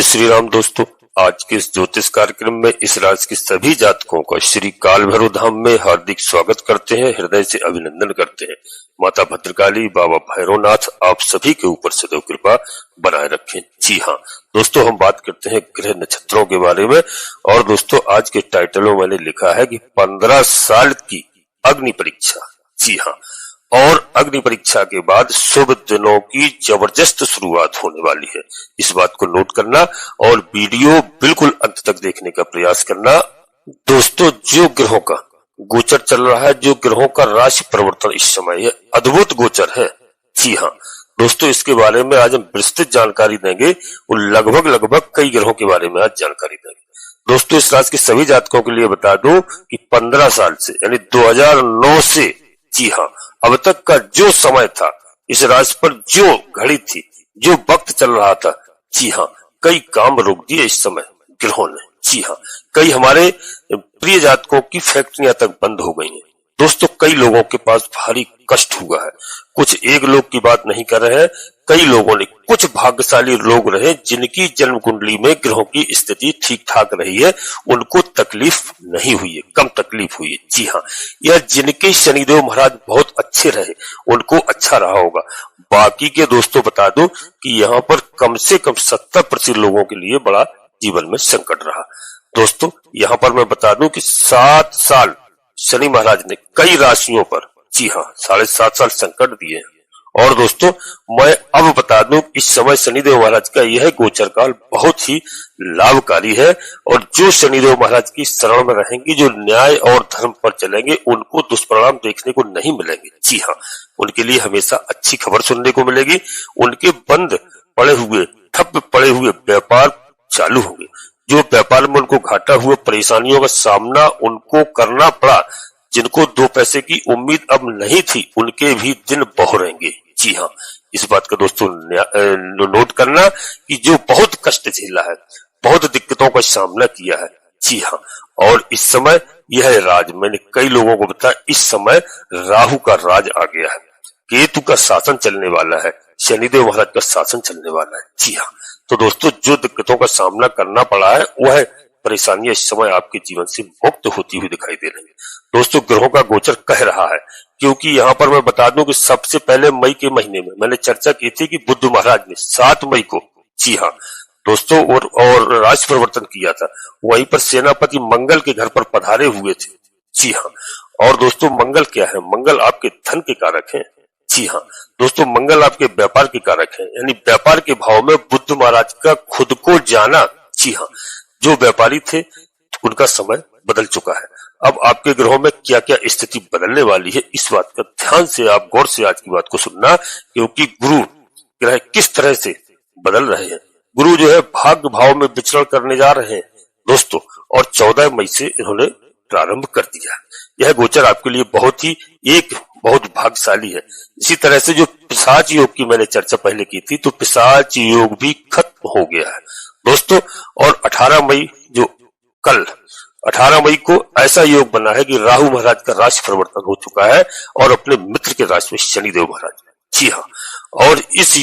श्री राम दोस्तों, आज के इस ज्योतिष कार्यक्रम में इस राशि के सभी जातकों का श्री काल भैरव धाम में हार्दिक स्वागत करते हैं, हृदय से अभिनंदन करते हैं। माता भद्रकाली, बाबा भैरवनाथ आप सभी के ऊपर सदैव कृपा बनाए रखें। जी हाँ दोस्तों, हम बात करते हैं ग्रह नक्षत्रों के बारे में। और दोस्तों, आज के टाइटल में मैंने लिखा है कि 15 साल की अग्नि परीक्षा। जी हाँ, और अग्नि परीक्षा के बाद शुभ दिनों की जबरदस्त शुरुआत होने वाली है। इस बात को नोट करना और वीडियो बिल्कुल अंत तक देखने का प्रयास करना। दोस्तों, जो ग्रहों का गोचर चल रहा है, जो ग्रहों का राशि परिवर्तन इस समय है, अद्भुत गोचर है। जी हाँ दोस्तों, इसके बारे में आज हम विस्तृत जानकारी देंगे और लगभग कई ग्रहों के बारे में आज जानकारी देंगे। दोस्तों, इस राशि के सभी जातकों के लिए बता दूं कि 15 साल से यानी 2009 से, जी हाँ, अब तक का जो समय था, इस राशि पर जो घड़ी थी, जो वक्त चल रहा था, जी हाँ, कई काम रोक दिए इस समय ग्रहों ने। जी हाँ, कई हमारे प्रिय जातकों की फैक्ट्रियां तक बंद हो गई हैं। दोस्तों, कई लोगों के पास भारी कष्ट हुआ है। कुछ एक लोग की बात नहीं कर रहे हैं, कई लोगों ने, कुछ भाग्यशाली लोग रहे जिनकी जन्म कुंडली में ग्रहों की स्थिति ठीक ठाक रही है, उनको तकलीफ नहीं हुई है, कम तकलीफ हुई है। जी हाँ, यह जिनके शनिदेव महाराज बहुत अच्छे रहे उनको अच्छा रहा होगा। बाकी के दोस्तों बता दो कि यहाँ पर कम से कम 70% लोगों के लिए बड़ा जीवन में संकट रहा। दोस्तों, यहाँ पर मैं बता दूं कि 7 साल शनि महाराज ने कई राशियों पर, जी हाँ, 7.5 साल संकट दिए। और दोस्तों, मैं अब बता दूं इस समय शनिदेव महाराज का यह गोचर काल बहुत ही लाभकारी है। और जो शनिदेव महाराज की शरण में रहेंगे, जो न्याय और धर्म पर चलेंगे, उनको दुष्परिणाम देखने को नहीं मिलेंगे। जी हाँ, उनके लिए हमेशा अच्छी खबर सुनने को मिलेगी। उनके बंद पड़े हुए, ठप पड़े हुए व्यापार चालू होंगे। जो व्यापार में उनको घाटा हुआ, परेशानियों का सामना उनको करना पड़ा, जिनको 2 पैसे की उम्मीद अब नहीं थी, उनके भी दिन बहुरेंगे। जी हाँ, इस बात का दोस्तों नोट करना कि जो बहुत कष्ट झेला है, बहुत दिक्कतों का सामना किया है। जी हाँ, और इस समय यह राज, मैंने कई लोगों को बताया, इस समय राहु का राज आ गया है, केतु का शासन चलने वाला है, शनिदेव महाराज का शासन चलने वाला है। जी हाँ, तो दोस्तों, जो दिक्कतों का सामना करना पड़ा है, वह परेशानियां इस समय आपके जीवन से मुक्त होती हुई दिखाई दे रही है। दोस्तों, ग्रहों का गोचर कह रहा है, क्योंकि यहाँ पर मैं बता दूं कि सबसे पहले मई के महीने में मैंने चर्चा की थी कि बुध महाराज ने 7 मई को, जी हाँ दोस्तों, और राशि परिवर्तन किया था। वहीं पर सेनापति मंगल के घर पर पधारे हुए थे। जी हाँ, और दोस्तों, मंगल क्या है? मंगल आपके धन के कारक हैं। जी हाँ दोस्तों, मंगल आपके व्यापार के कारक है, यानी व्यापार के भाव में बुध महाराज का खुद को जाना। जी हाँ, जो व्यापारी थे उनका समय बदल चुका है। अब आपके ग्रहों में क्या क्या स्थिति बदलने वाली है, इस बात का ध्यान से आप गौर से आज की बात को सुनना, क्योंकि गुरु ग्रह किस तरह से बदल रहे हैं। गुरु जो है भाग्य भाव में विचरण करने जा रहे हैं दोस्तों, और 14 मई से इन्होंने प्रारंभ कर दिया। यह गोचर आपके लिए बहुत भाग्यशाली है। इसी तरह से जो पिशाच योग की मैंने चर्चा पहले की थी, तो पिशाच योग भी खत्म हो गया है दोस्तों। और 18 मई, जो कल 18 मई को ऐसा योग बना है कि राहु महाराज का राशि परिवर्तन हो चुका है और अपने मित्र के राशि में शनिदेव महाराज। जी हाँ, और इस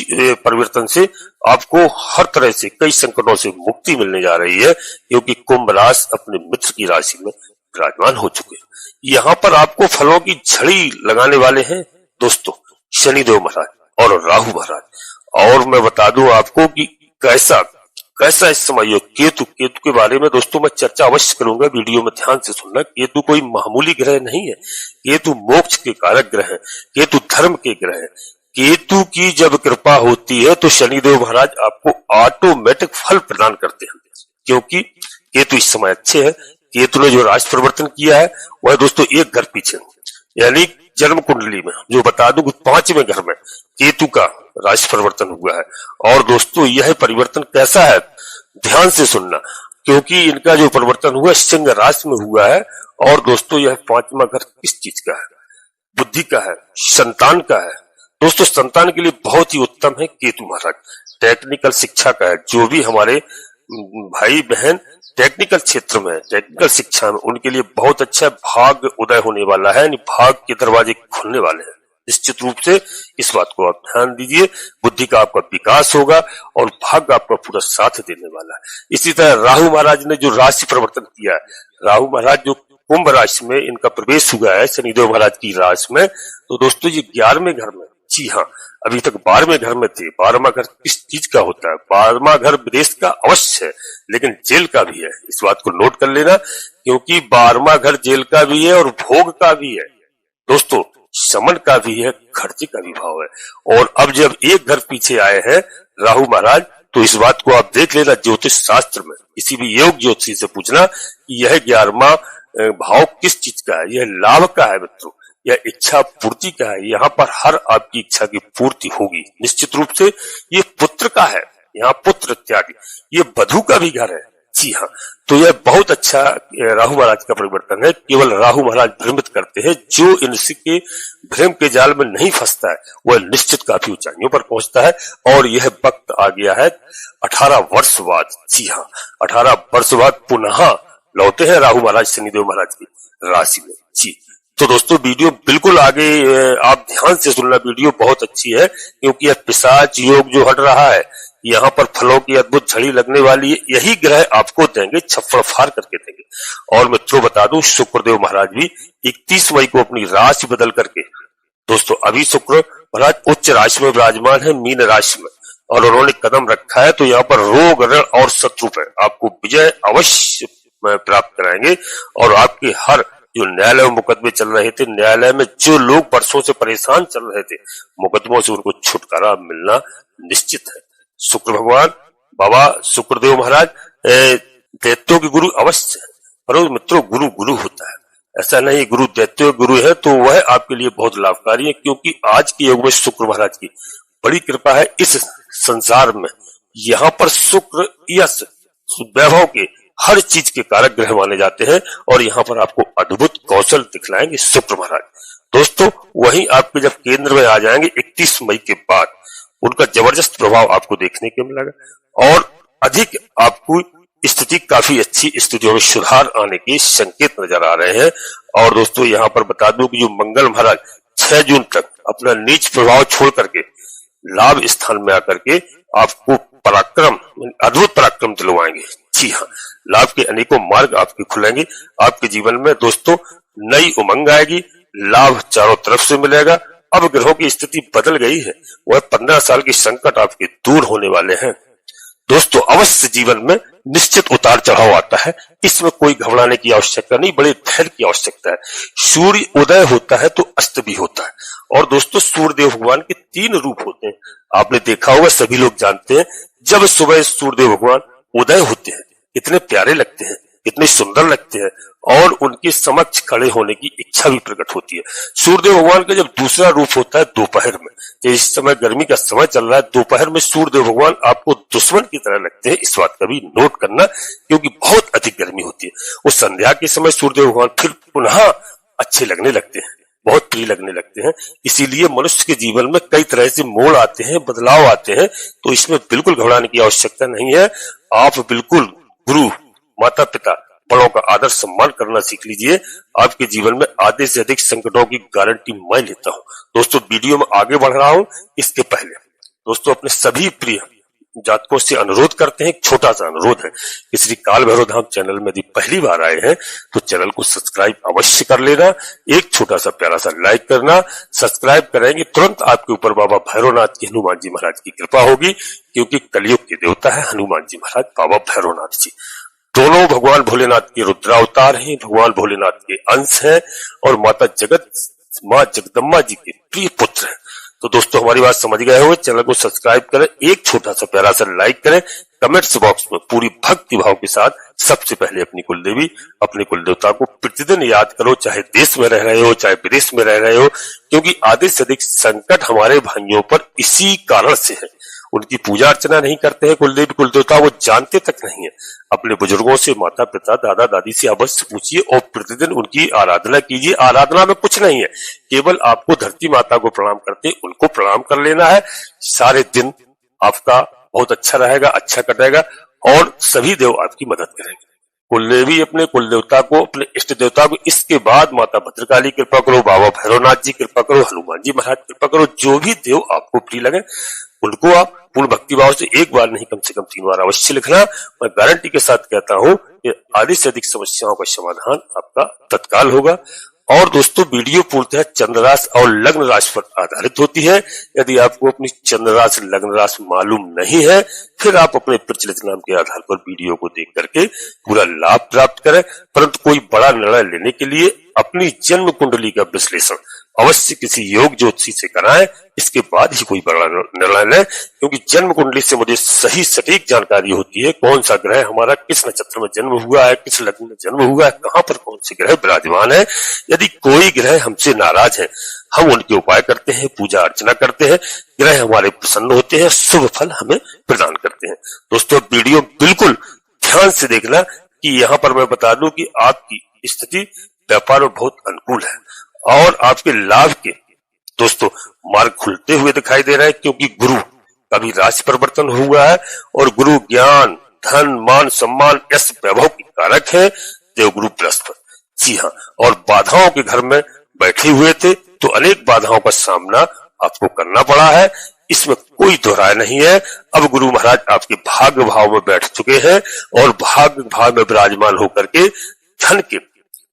परिवर्तन से आपको हर तरह से कई संकटों से मुक्ति मिलने जा रही है, क्योंकि कुंभ राशि अपने मित्र की राशि में विराजमान हो चुके हैं। यहाँ पर आपको फलों की झड़ी लगाने वाले हैं दोस्तों शनिदेव महाराज और राहु महाराज। और मैं बता दूं आपको कि कैसा इस समय योग केतु के बारे में दोस्तों मैं चर्चा अवश्य करूंगा, वीडियो में ध्यान से सुनना। केतु कोई मामूली ग्रह नहीं है, केतु मोक्ष के कारक ग्रह है, केतु धर्म के ग्रह है। केतु की जब कृपा होती है तो शनिदेव महाराज आपको ऑटोमेटिक फल प्रदान करते हैं, क्योंकि केतु इस समय अच्छे है। केतु ने जो राशि परिवर्तन किया है वह दोस्तों एक घर पीछे, यानी जन्म कुंडली में, जो बता दूं कि 5वें घर में केतु का राशि परिवर्तन हुआ है। और दोस्तों, यह परिवर्तन कैसा है, ध्यान से सुनना, क्योंकि इनका जो परिवर्तन हुआ सिंह राशि में हुआ है। और दोस्तों, यह 5वां घर किस चीज का है? बुद्धि का है, संतान का है। दोस्तों, संतान के लिए बहुत ही उत्तम है केतु महाराज। टेक्निकल शिक्षा का है, जो भी हमारे भाई बहन टेक्निकल क्षेत्र में, टेक्निकल शिक्षा में, उनके लिए बहुत अच्छा भाग्य उदय होने वाला है, भाग्य के दरवाजे खुलने वाले हैं निश्चित रूप से इस बात को आप ध्यान दीजिए। बुद्धि का आपका विकास होगा और भाग्य आपका पूरा साथ देने वाला है। इसी तरह राहु महाराज ने जो राशि परिवर्तन किया है, राहु महाराज जो कुंभ राशि में इनका प्रवेश हुआ है शनिदेव महाराज की राशि में, तो दोस्तों ये 11वें घर में, जी हाँ, अभी तक 12वें घर में थे। 12वां घर किस चीज का होता है? 12वां घर विदेश का अवश्य है, लेकिन जेल का भी है। इस बात को नोट कर लेना, क्योंकि 12वां घर जेल का भी है और भोग का भी है दोस्तों, शमन का भी है, खर्चे का भी भाव है। और अब जब एक घर पीछे आए हैं राहु महाराज, तो इस बात को आप देख लेना ज्योतिष शास्त्र में, किसी भी योग ज्योतिषी से पूछना कि यह 11वां भाव किस चीज का है। यह लाभ का है मित्रों, यह इच्छा पूर्ति का है। यहाँ पर हर आपकी इच्छा की पूर्ति होगी निश्चित रूप से। ये पुत्र का है, यहाँ पुत्र इत्यादि। ये वधू का भी घर है, जी हाँ। तो यह बहुत अच्छा राहु महाराज का परिवर्तन है। केवल राहु महाराज भ्रमित करते हैं, जो इनके भ्रम के जाल में नहीं फंसता है वह निश्चित काफी ऊंचाइयों पर पहुंचता है। और यह वक्त आ गया है 18 वर्ष बाद, जी हाँ, 18 वर्ष बाद पुनः लौटे हैं राहु महाराज शनिदेव महाराज की राशि में, जी। तो दोस्तों वीडियो बिल्कुल आगे आप ध्यान से सुनना, वीडियो बहुत अच्छी है, क्योंकि यह पिशाच योग जो हट रहा है, यहाँ पर फलों की अद्भुत झड़ी लगने वाली है। यही ग्रह आपको देंगे, छप्पड़ फाड़ करके देंगे। और मित्रों बता दूं, शुक्रदेव महाराज भी 31 मई को अपनी राशि बदल करके, दोस्तों अभी शुक्र महाराज उच्च राशि में विराजमान है, मीन राशि में, और उन्होंने कदम रखा है। तो यहाँ पर रोग ऋण और शत्रु पर आपको विजय अवश्य प्राप्त कराएंगे। और आपके हर जो न्यायालय मुकदमे चल रहे थे, न्यायालय में जो लोग वर्षों से परेशान चल रहे थे मुकदमों से, उनको छुटकारा मिलना निश्चित है। शुक्र भगवान बाबा शुक्रदेव महाराज दैत्यों के गुरु अवश्य है, पर मित्रों गुरु गुरु होता है, ऐसा नहीं गुरु दैत्य गुरु है तो वह आपके लिए बहुत लाभकारी है। क्योंकि आज के युग में शुक्र महाराज की बड़ी कृपा है इस संसार में। यहाँ पर शुक्र यश वैभव के हर चीज के कारक ग्रह माने जाते हैं, और यहाँ पर आपको अद्भुत कौशल दिखलाएंगे शुक्र महाराज। दोस्तों वहीं आपके जब केंद्र में आ जाएंगे 31 मई के बाद, उनका जबरदस्त प्रभाव आपको देखने को मिलेगा और अधिक आपको स्थिति काफी अच्छी स्थितियों में सुधार आने के संकेत नजर आ रहे हैं। और दोस्तों यहाँ पर बता दूं कि जो मंगल महाराज 6 जून तक अपना नीच प्रभाव छोड़ करके लाभ स्थान में आकर के आपको पराक्रम, अद्भुत पराक्रम दिलवाएंगे, जी हाँ। लाभ के अनेकों मार्ग आपके खुलेंगे। आपके जीवन में दोस्तों नई उमंग आएगी, लाभ चारों तरफ से मिलेगा। अब ग्रहों की स्थिति बदल गई है, वह 15 साल की संकट आपके दूर होने वाले हैं। दोस्तों अवश्य जीवन में निश्चित उतार चढ़ाव आता है, इसमें कोई घबराने की आवश्यकता नहीं, बड़े धैर्य की आवश्यकता है। सूर्य उदय होता है तो अस्त भी होता है। और दोस्तों सूर्यदेव भगवान के 3 रूप होते हैं, आपने देखा होगा, सभी लोग जानते हैं। जब सुबह सूर्यदेव भगवान उदय होते हैं कितने प्यारे लगते हैं, कितने सुंदर लगते हैं, और उनके समक्ष खड़े होने की इच्छा भी प्रकट होती है। सूर्यदेव भगवान का जब दूसरा रूप होता है दोपहर में, तो इस समय गर्मी का समय चल रहा है, दोपहर में सूर्यदेव भगवान आपको दुश्मन की तरह लगते हैं। इस बात का भी नोट करना, क्योंकि बहुत अधिक गर्मी होती है। उस संध्या के समय सूर्यदेव भगवान फिर पुनः अच्छे लगने लगते हैं, बहुत प्रिय लगने लगते हैं। इसीलिए मनुष्य के जीवन में कई तरह से मोड़ आते हैं, बदलाव आते हैं, तो इसमें बिल्कुल घबराने की आवश्यकता नहीं है। आप बिल्कुल गुरु, माता पिता, बड़ों का आदर सम्मान करना सीख लीजिए। आपके जीवन में आधे से अधिक संकटों की गारंटी मैं लेता हूं। दोस्तों वीडियो में आगे बढ़ रहा हूं, इसके पहले दोस्तों अपने सभी प्रिय जातकों से अनुरोध करते हैं, एक छोटा सा अनुरोध है कि श्री काल भैरव धाम चैनल में यदि पहली बार आए हैं तो चैनल को सब्सक्राइब अवश्य कर लेना। एक छोटा सा प्यारा सा लाइक करना, सब्सक्राइब करेंगे तुरंत आपके ऊपर बाबा भैरवनाथ की, हनुमान जी महाराज की कृपा होगी, क्योंकि कलयुग के देवता है हनुमान जी महाराज, बाबा भैरवनाथ जी। दोनों भगवान भोलेनाथ के रुद्रावतार हैं, भगवान भोलेनाथ के अंश हैं, और माँ जगदम्बा जी के प्रिय पुत्र हैं। तो दोस्तों हमारी बात समझ गए हो, चैनल को सब्सक्राइब करें, एक छोटा सा प्यारा सा लाइक करें, कमेंट्स बॉक्स में पूरी भक्ति भाव के साथ सबसे पहले अपनी कुलदेवी, अपने कुल देवता को प्रतिदिन याद करो, चाहे देश में रह रहे हो चाहे विदेश में रह रहे हो, क्योंकि आधे से अधिक संकट हमारे भाइयों पर इसी कारण से है। उनकी पूजा अर्चना नहीं करते हैं कुलदेवी कुल देवता, वो जानते तक नहीं है। अपने बुजुर्गों से, माता पिता, दादा दादी से अवश्य पूछिए और प्रतिदिन उनकी आराधना कीजिए। आराधना में कुछ नहीं है, केवल आपको धरती माता को प्रणाम करते उनको प्रणाम कर लेना है। सारे दिन आपका बहुत अच्छा रहेगा, अच्छा कटेगा, और सभी देव आपकी मदद करेंगे। कुलदेवी अपने कुल देवता को, अपने इष्ट देवता को, इसके बाद माता भद्रकाली कृपा करो, बाबा भैरवनाथ जी कृपा करो, हनुमान जी महाराज कृपा करो, जो भी देव आपको प्रिय लगे उनको आप पूर्ण भक्ति भाव से एक बार नहीं कम से कम 3 बार अवश्य लिखना। मैं गारंटी के साथ कहता हूं कि आधी से अधिक समस्याओं का समाधान आपका तत्काल होगा। और दोस्तों, वीडियो पूर्णतः चंद्र राशि और लग्न राशि पर आधारित होती है। यदि आपको अपनी चंद्र राशि लग्न राशि मालूम नहीं है, फिर आप अपने प्रचलित नाम के आधार पर वीडियो को देख करके पूरा लाभ प्राप्त करें। परंतु कोई बड़ा निर्णय लेने के लिए अपनी जन्म कुंडली का विश्लेषण अवश्य किसी योग ज्योतिषी से कराएं, इसके बाद ही कोई बड़ा निर्णय लें। क्योंकि जन्म कुंडली से मुझे सही सटीक जानकारी होती है कौन सा ग्रह हमारा किस नक्षत्र में जन्म हुआ है, किस लग्न में जन्म हुआ है, कहां पर कौन से ग्रह विराजमान है। यदि कोई ग्रह हमसे नाराज है, हम उनके उपाय करते हैं, पूजा अर्चना करते हैं, ग्रह हमारे प्रसन्न होते हैं, शुभ फल हमें प्रदान करते हैं। दोस्तों, वीडियो बिल्कुल ध्यान से देखना कि यहाँ पर मैं बता दूं कि आपकी स्थिति व्यापार में बहुत अनुकूल है और आपके लाभ के दोस्तों मार्ग खुलते हुए दिखाई दे रहा है। क्योंकि गुरु का भी राशि परिवर्तन हुआ है और गुरु ज्ञान, धन, मान, सम्मान, यश, वैभव के कारक है, देवगुरु बृहस्पति। जी हाँ, और बाधाओं के घर में बैठे हुए थे तो अनेक बाधाओं का सामना आपको करना पड़ा है, इसमें कोई दोहराय नहीं है। अब गुरु महाराज आपके भाग्य भाव में बैठ चुके हैं और भाग्य भाव में विराजमान होकर के धन के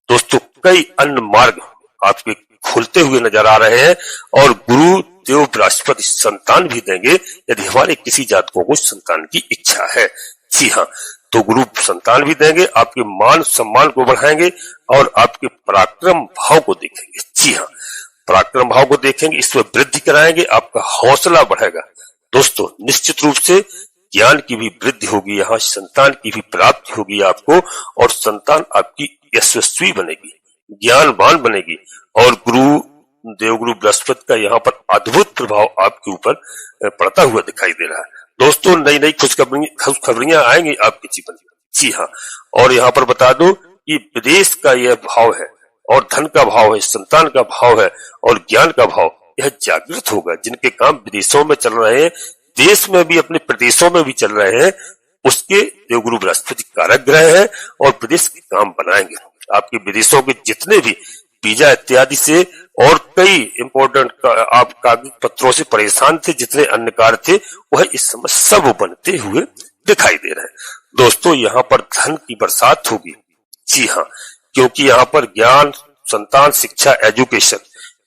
दोस्तों कई अन्य मार्ग आपके खुलते हुए नजर आ रहे हैं। और गुरु देव बृहस्पति संतान भी देंगे यदि हमारे किसी जातकों को संतान की इच्छा है। जी हाँ, तो गुरु संतान भी देंगे, आपके मान सम्मान को बढ़ाएंगे और आपके पराक्रम भाव को देखेंगे। जी हाँ, पराक्रम भाव को देखेंगे, इसमें वृद्धि कराएंगे, आपका हौसला बढ़ेगा। दोस्तों, निश्चित रूप से ज्ञान की भी वृद्धि होगी, यहाँ संतान की भी प्राप्ति होगी आपको, और संतान आपकी यशस्वी बनेगी, ज्ञानवान बनेगी। और गुरु देवगुरु बृहस्पति का यहाँ पर अद्भुत प्रभाव आपके ऊपर पड़ता हुआ दिखाई दे रहा है। दोस्तों, नई नई खुशखबरियां आएंगी आपके जीवन में। जी हाँ, और यहाँ पर बता दो कि विदेश का यह भाव है और धन का भाव है, संतान का भाव है और ज्ञान का भाव, यह जागृत होगा। जिनके काम विदेशों में चल रहे हैं, देश में भी, अपने प्रदेशों में भी चल रहे हैं, उसके देवगुरु बृहस्पति कारक ग्रह है और प्रदेश के काम बनाएंगे। आपके विदेशों के जितने भी वीजा इत्यादि से और कई इंपोर्टेंट आप कागज पत्रों से परेशान थे, जितने अन्य कार्य थे, वह इस समय सब बनते हुए दिखाई दे रहे हैं। दोस्तों, यहाँ पर धन की बरसात होगी। जी हाँ, क्योंकि यहाँ पर ज्ञान, संतान, शिक्षा, एजुकेशन,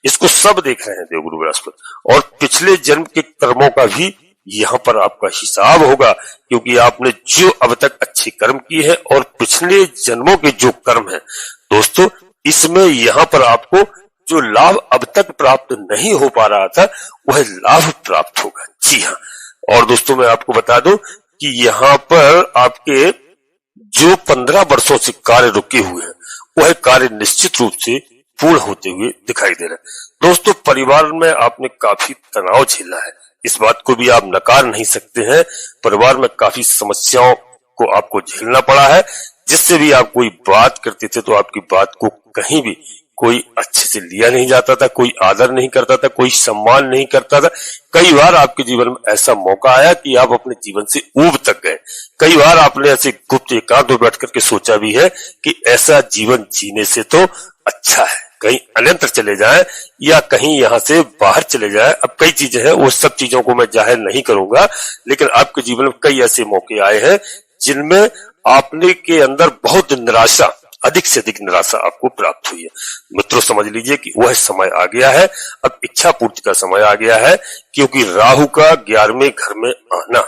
इसको सब देख रहे हैं देवगुरु बृहस्पति। और पिछले जन्म के कर्मों का भी यहाँ पर आपका हिसाब होगा, क्योंकि आपने जो अब तक अच्छे कर्म किए हैं और पिछले जन्मों के जो कर्म हैं दोस्तों, इसमें यहाँ पर आपको जो लाभ अब तक प्राप्त नहीं हो पा रहा था, वह लाभ प्राप्त होगा। जी हाँ, और दोस्तों मैं आपको बता दूं कि यहाँ पर आपके जो 15 वर्षों से कार्य रुके हुए हैं, वह कार्य निश्चित रूप से पूर्ण होते हुए दिखाई दे रहा है। दोस्तों, परिवार में आपने काफी तनाव झेला है, इस बात को भी आप नकार नहीं सकते हैं। परिवार में काफी समस्याओं को आपको झेलना पड़ा है, जिससे भी आप कोई बात करते थे तो आपकी बात को कहीं भी कोई अच्छे से लिया नहीं जाता था, कोई आदर नहीं करता था, कोई सम्मान नहीं करता था। कई बार आपके जीवन में ऐसा मौका आया कि आप अपने जीवन से ऊब तक गए। कई बार आपने ऐसे गुप्त एकांत में बैठ करके सोचा भी है कि ऐसा जीवन जीने से तो अच्छा है कहीं अन्यत्र चले जाए या कहीं यहाँ से बाहर चले जाए। अब कई चीजें हैं, वो सब चीजों को मैं जाहिर नहीं करूंगा, लेकिन आपके जीवन में कई ऐसे मौके आए हैं जिनमें आपने के अंदर बहुत निराशा, अधिक से अधिक निराशा आपको प्राप्त हुई है। मित्रों, समझ लीजिए कि वह समय आ गया है, अब इच्छा पूर्ति का समय आ गया है, क्योंकि राहु का 11वें घर में आना,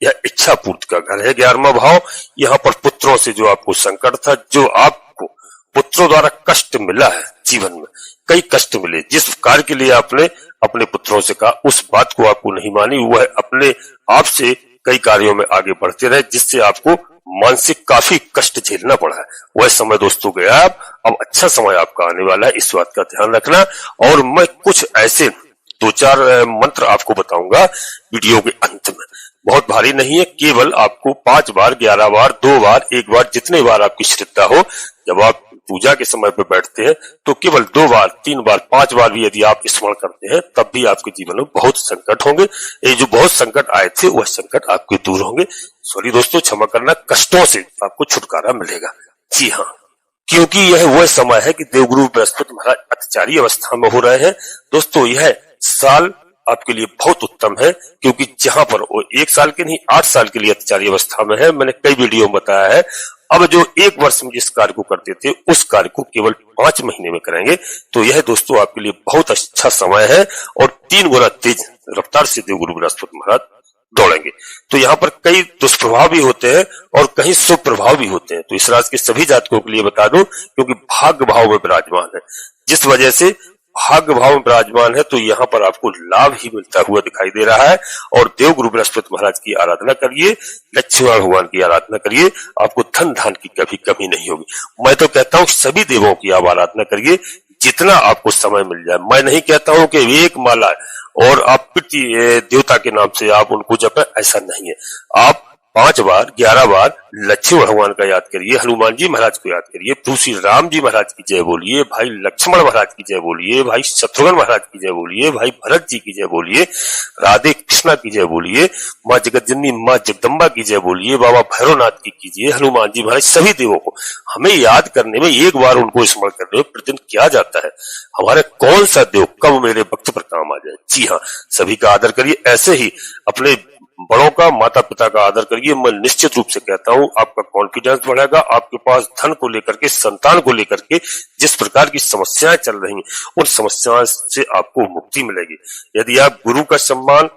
यह इच्छा पूर्ति का घर है। 11वां भाव, यहाँ पर पुत्रों से जो आपको संकट था, जो आपको पुत्रों द्वारा कष्ट मिला है, जीवन में कई कष्ट मिले, जिस कार्य के लिए आपने अपने पुत्रों से कहा, उस बात को आपको नहीं मानी, वह अपने आप से कई कार्यों में आगे बढ़ते रहे, जिससे आपको मानसिक काफी कष्ट झेलना पड़ा है। वह समय दोस्तों गया, अब अच्छा समय आपका आने वाला है, इस बात का ध्यान रखना। और मैं कुछ ऐसे 2-4 मंत्र आपको बताऊंगा वीडियो के अंत में, बहुत भारी नहीं है, केवल आपको 5 बार, 11 बार, 2 बार, 1 बार, जितने बार आपकी श्रद्धा हो, जब आप पूजा के समय पे बैठते हैं तो केवल 2 बार, 3 बार, 5 बार भी यदि आप स्मरण करते हैं तब भी आपके जीवन में बहुत संकट होंगे। ये जो बहुत संकट आए थे वह संकट आपके दूर होंगे। सॉरी दोस्तों, क्षमा करना, कष्टों से आपको छुटकारा मिलेगा। जी हाँ, क्योंकि यह वह समय है कि देवगुरु बृहस्पति महाराज अतिचारी अवस्था में हो रहे हैं। दोस्तों यह साल आपके लिए बहुत उत्तम है, क्योंकि जहां पर वो 1 साल के नहीं 8 साल के लिए अतिचारी अवस्था में है। मैंने कई वीडियो में बताया है। अब जो 1 वर्ष में जिस कार्य को करते थे उस कार्य को केवल 5 महीने में करेंगे। तो यह दोस्तों आपके लिए बहुत अच्छा समय है और 3 गुना तेज रफ्तार से देवगुरु बृहस्पति महाराज दौड़ेंगे। तो यहाँ पर कई दुष्प्रभाव भी होते हैं और कहीं शुभ प्रभाव भी होते हैं। तो इस राशि के सभी जातकों के लिए बता दूं, क्योंकि भाग्य भाव में विराजमान है, जिस वजह से भाग्य भाव में विराजमान है तो यहाँ पर आपको लाभ ही मिलता हुआ दिखाई दे रहा है। और देवगुरु बृहस्पति महाराज की आराधना करिए, लक्ष्मी भगवान की आराधना करिए, आपको धन धान की कभी कमी नहीं होगी। मैं तो कहता हूँ सभी देवों की आप आराधना करिए जितना आपको समय मिल जाए। मैं नहीं कहता हूँ कि एक माला और आप पितृ देवता के नाम से आप उनको जपें, ऐसा नहीं है। आप 5 बार, 11 बार लक्ष्मी भगवान का याद करिए, हनुमान जी महाराज को याद करिए, प्रभु श्री राम जी महाराज की जय बोलिए, भाई लक्ष्मण महाराज की जय बोलिए, भाई शत्रुघ्न महाराज की जय बोलिए, भाई भरत जी की जय बोलिए, राधे कृष्णा की जय बोलिए, माँ जगतजननी माँ जगदम्बा की जय बोलिए, बाबा भैरवनाथ की कीजिए, हनुमान जी महाराज, सभी देवों को हमें याद करने में, एक बार उनको स्मरण करने में प्रतिदिन क्या जाता है। हमारे कौन सा देव कब मेरे भक्त पर काम आ जाए। जी हाँ, सभी का आदर करिए। ऐसे ही अपने बड़ों का, माता पिता का आदर करिए। मैं निश्चित रूप से कहता हूं आपका कॉन्फिडेंस बढ़ेगा। आपके पास धन को लेकर के, संतान को लेकर के जिस प्रकार की समस्याएं चल रही हैं उन समस्याओं से आपको मुक्ति मिलेगी। यदि आप गुरु का सम्मान,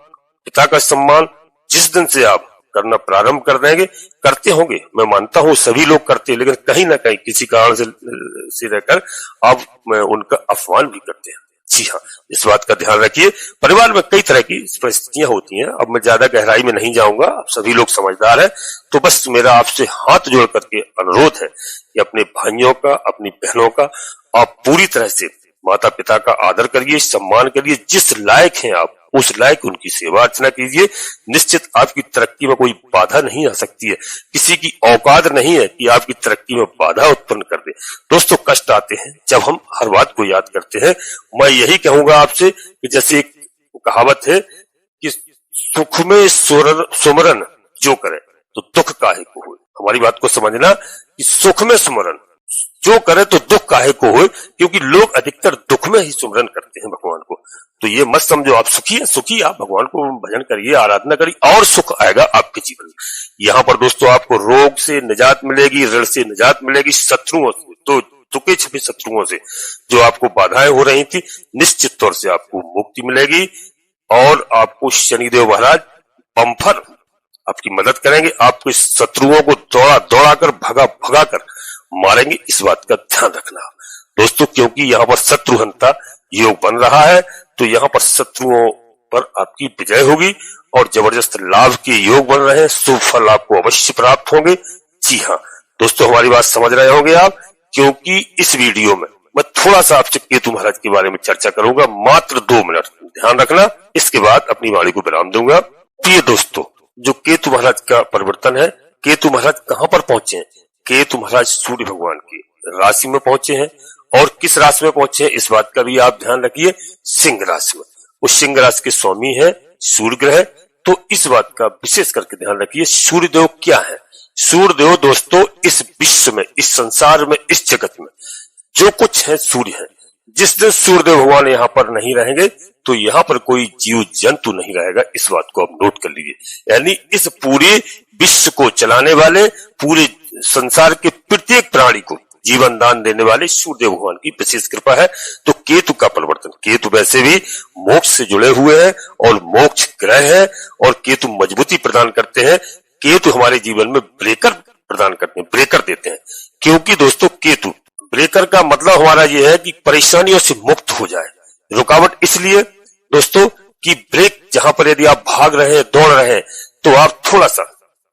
पिता का सम्मान जिस दिन से आप करना प्रारंभ कर देंगे, करते होंगे, मैं मानता हूं सभी लोग करते हैं, लेकिन कहीं ना कहीं किसी कारण से रहकर आप उनका अपमान भी करते हैं। जी हाँ, इस बात का ध्यान रखिए। परिवार में कई तरह की परिस्थितियां होती हैं। अब मैं ज्यादा गहराई में नहीं जाऊंगा, आप सभी लोग समझदार हैं। तो बस मेरा आपसे हाथ जोड़ करके अनुरोध है कि अपने भाइयों का, अपनी बहनों का आप पूरी तरह से माता पिता का आदर करिए, सम्मान करिए। जिस लायक हैं आप उस लायक उनकी सेवा अर्चना कीजिए। निश्चित आपकी तरक्की में कोई बाधा नहीं आ सकती है। किसी की औकात नहीं है कि आपकी तरक्की में बाधा उत्पन्न कर दे। दोस्तों कष्ट आते हैं जब हम हर बात को याद करते हैं। मैं यही कहूंगा आपसे कि जैसे एक कहावत है कि सुख में सुमरन जो करे तो दुख काहे को होए। हमारी बात को समझना कि सुख में सुमरन जो करे तो दुख काहे को होए, क्योंकि लोग अधिकतर दुख में ही सुमरन करते हैं भगवान को। तो ये मत समझो आप सुखी है, सुखी आप भगवान को भजन करिए, आराधना करिए और सुख आएगा आपके जीवन में। यहाँ पर दोस्तों आपको रोग से निजात मिलेगी, ऋण से निजात मिलेगी, शत्रुओं से, तो छुपे छिपे शत्रुओं से जो आपको बाधाएं हो रही थी, निश्चित तौर से आपको मुक्ति मिलेगी। और आपको शनिदेव महाराज बम्फर आपकी मदद करेंगे। आपके शत्रुओं को दौड़ा दौड़ा कर, भगा भगा कर मारेंगे। इस बात का ध्यान रखना दोस्तों, क्योंकि यहाँ पर शत्रुहंता योग बन रहा है। तो यहाँ पर शत्रुओं पर आपकी विजय होगी और जबरदस्त लाभ के योग बन रहे हैं। शुभ फल आपको अवश्य प्राप्त होंगे। जी हाँ दोस्तों, हमारी बात समझ रहे होंगे आप, क्योंकि इस वीडियो में मैं थोड़ा सा आपसे केतु महाराज के बारे में चर्चा करूंगा, मात्र 2 मिनट ध्यान रखना। इसके बाद अपनी वाणी को विराम दूंगा। प्रिय दोस्तों, जो केतु महाराज का परिवर्तन है, केतु महाराज कहां पर पहुंचे हैं? केतु महाराज सूर्य भगवान की राशि में पहुंचे हैं। और किस राशि में पहुंचे हैं इस बात का भी आप ध्यान रखिए, सिंह राशि में। उस सिंह राशि के स्वामी है सूर्य ग्रह। तो इस बात का विशेष करके ध्यान रखिए। सूर्य देव क्या है? सूर्य देव दोस्तों इस विश्व में, इस संसार में, इस जगत में जो कुछ है सूर्य है। जिस दिन सूर्य देव भगवान यहाँ पर नहीं रहेंगे तो यहाँ पर कोई जीव जंतु नहीं रहेगा। इस बात को आप नोट कर लीजिए। यानी इस पूरे विश्व को चलाने वाले, पूरे संसार के प्रत्येक प्राणी को जीवन दान देने वाले सूर्यदेव भगवान की विशेष कृपा है। तो केतु का परिवर्तन, केतु वैसे भी मोक्ष से जुड़े हुए हैं और मोक्ष ग्रह है और केतु मजबूती प्रदान करते हैं। केतु हमारे जीवन में ब्रेकर प्रदान करते हैं, ब्रेकर देते हैं। क्योंकि दोस्तों केतु, ब्रेकर का मतलब हमारा यह है कि परेशानियों से मुक्त हो जाए। रुकावट इसलिए दोस्तों कि ब्रेक, जहां पर यदि आप भाग रहे हैं, दौड़ रहे हैं, तो आप थोड़ा सा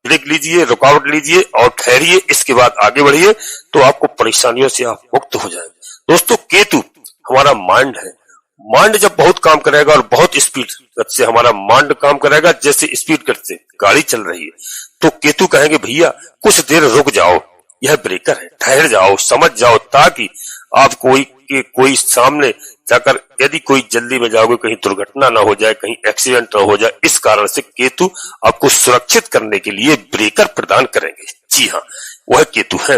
ब्रेक लीजिए, रुकावट लीजिए और ठहरिए, इसके बाद आगे बढ़िए, तो आपको परेशानियों से आप मुक्त हो जाएंगे। दोस्तों केतु हमारा माइंड है। माइंड जब बहुत काम करेगा और बहुत स्पीड से हमारा माइंड काम करेगा, जैसे स्पीड से गाड़ी चल रही है, तो केतु कहेंगे भैया कुछ देर रुक जाओ, यह ब्रेकर है। ठहर जाओ, समझ जाओ, ताकि आप कोई सामने जाकर यदि कोई जल्दी में जाओगे, कहीं दुर्घटना ना हो जाए, कहीं एक्सीडेंट ना हो जाए। इस कारण से केतु आपको सुरक्षित करने के लिए ब्रेकर प्रदान करेंगे। जी हाँ, वह केतु है।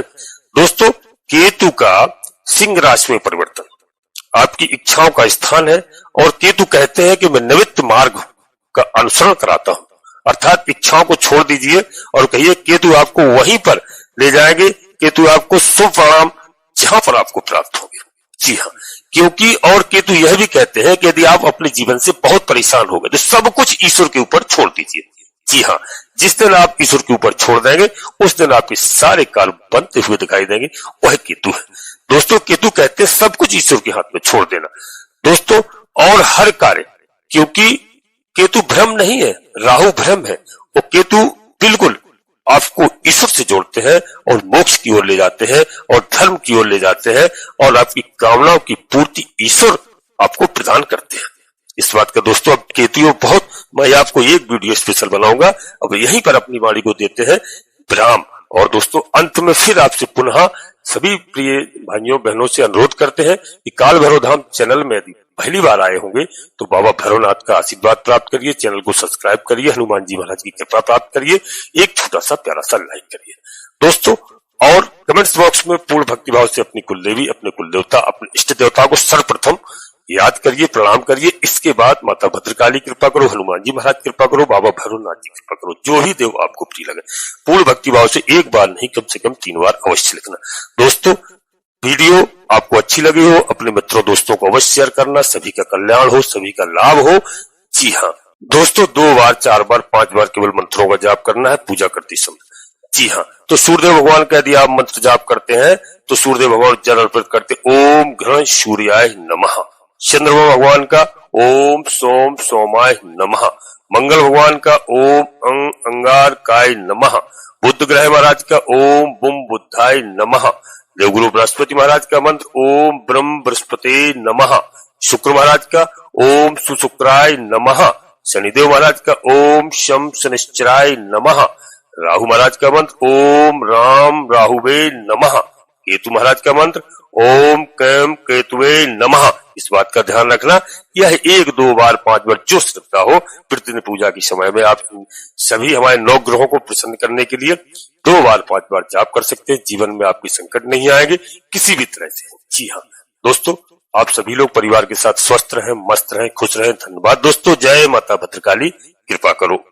दोस्तों, केतु का सिंह राशि में परिवर्तन आपकी इच्छाओं का स्थान है, और केतु कहते हैं कि मैं निवित्त मार्ग का अनुसरण कराता हूं, अर्थात इच्छाओं को छोड़ दीजिए और कहिए केतु आपको वहीं पर ले जाएंगे। केतु आपको शुभ परिणाम जहां पर आपको प्राप्त होंगे। जी हाँ, क्योंकि और केतु यह भी कहते हैं कि यदि आप अपने जीवन से बहुत परेशान हो गए तो सब कुछ ईश्वर के ऊपर छोड़ दीजिए। जी हाँ, जिस दिन आप ईश्वर के ऊपर छोड़ देंगे उस दिन आपके सारे कार्य बनते हुए दिखाई देंगे। वह केतु है। दोस्तों, केतु कहते हैं सब कुछ ईश्वर के हाथ में छोड़ देना। दोस्तों, और हर कार्य, क्योंकि केतु भ्रम नहीं है, राहु भ्रम है। वो केतु बिल्कुल आपको ईश्वर से जोड़ते हैं और मोक्ष की ओर ले जाते हैं और धर्म की ओर ले जाते हैं, और आपकी कामनाओं की पूर्ति ईश्वर आपको प्रदान करते हैं। इस बात का दोस्तों अब केतु बहुत, मैं आपको एक वीडियो स्पेशल बनाऊंगा। अब यहीं पर अपनी वाणी को देते हैं विराम। और दोस्तों, अंत में फिर आपसे पुनः सभी प्रिय भाइयों बहनों से अनुरोध करते हैं कि काल भैरव धाम चैनल में यदि पहली बार आए होंगे तो बाबा भैरवनाथ का आशीर्वाद प्राप्त करिए, चैनल को सब्सक्राइब करिए, हनुमान जी महाराज की कृपा प्राप्त करिए, एक छोटा सा प्यारा सा लाइक करिए दोस्तों। और कमेंट्स बॉक्स में पूर्ण भक्तिभाव से अपनी कुलदेवी, अपने कुलदेवता, अपने इष्ट देवता को सर्वप्रथम याद करिए, प्रणाम करिए। इसके बाद माता भद्रकाली कृपा करो, हनुमान जी महाराज कृपा करो, बाबा भैरवनाथ जी कृपा करो, जो भी देव आपको प्रिय लगे। पूर्ण भक्तिभाव से एक बार नहीं, कम से कम 3 बार अवश्य लिखना। दोस्तों, वीडियो आपको अच्छी लगी हो, अपने मित्रों दोस्तों को अवश्य शेयर करना। सभी का कल्याण हो, सभी का लाभ हो। जी हाँ दोस्तों, 2 बार, 4 बार, 5 बार केवल मंत्रों का जाप करना है पूजा करते समय। जी हाँ, तो सूर्यदेव भगवान का यदि आप मंत्र जाप करते हैं तो सूर्यदेव भगवान जल अर्पित करते ओम घृण सूर्याय नमः। चंद्रमा भगवान का ओम सोम सोमाय नमः। मंगल भगवान का ओम अंगारकाय नमः। बुध ग्रह महाराज का ओम बुम बुद्धाय नमः। देवगुरु बृहस्पति महाराज का मंत्र ओम ब्रह्म बृहस्पति नमः। शुक्र महाराज का ओम सुशुक्राय नमः। शनिदेव महाराज का ओम शम शनिश्चराय नमः। राहु महाराज का मंत्र ओम राम राहुवे नमः। केतु महाराज का मंत्र ओम कैम केतुवे नमः। इस बात का ध्यान रखना, यह 1, 2 बार, 5 बार जो श्रद्धा हो प्रतिदिन पूजा के समय में आप सभी हमारे 9 ग्रहों को प्रसन्न करने के लिए 2 बार, 5 बार जाप कर सकते हैं। जीवन में आपके संकट नहीं आएंगे किसी भी तरह से। जी हाँ दोस्तों, आप सभी लोग परिवार के साथ स्वस्थ रहें, मस्त रहें, खुश रहें। धन्यवाद दोस्तों। जय माता भद्रकाली, कृपा करो।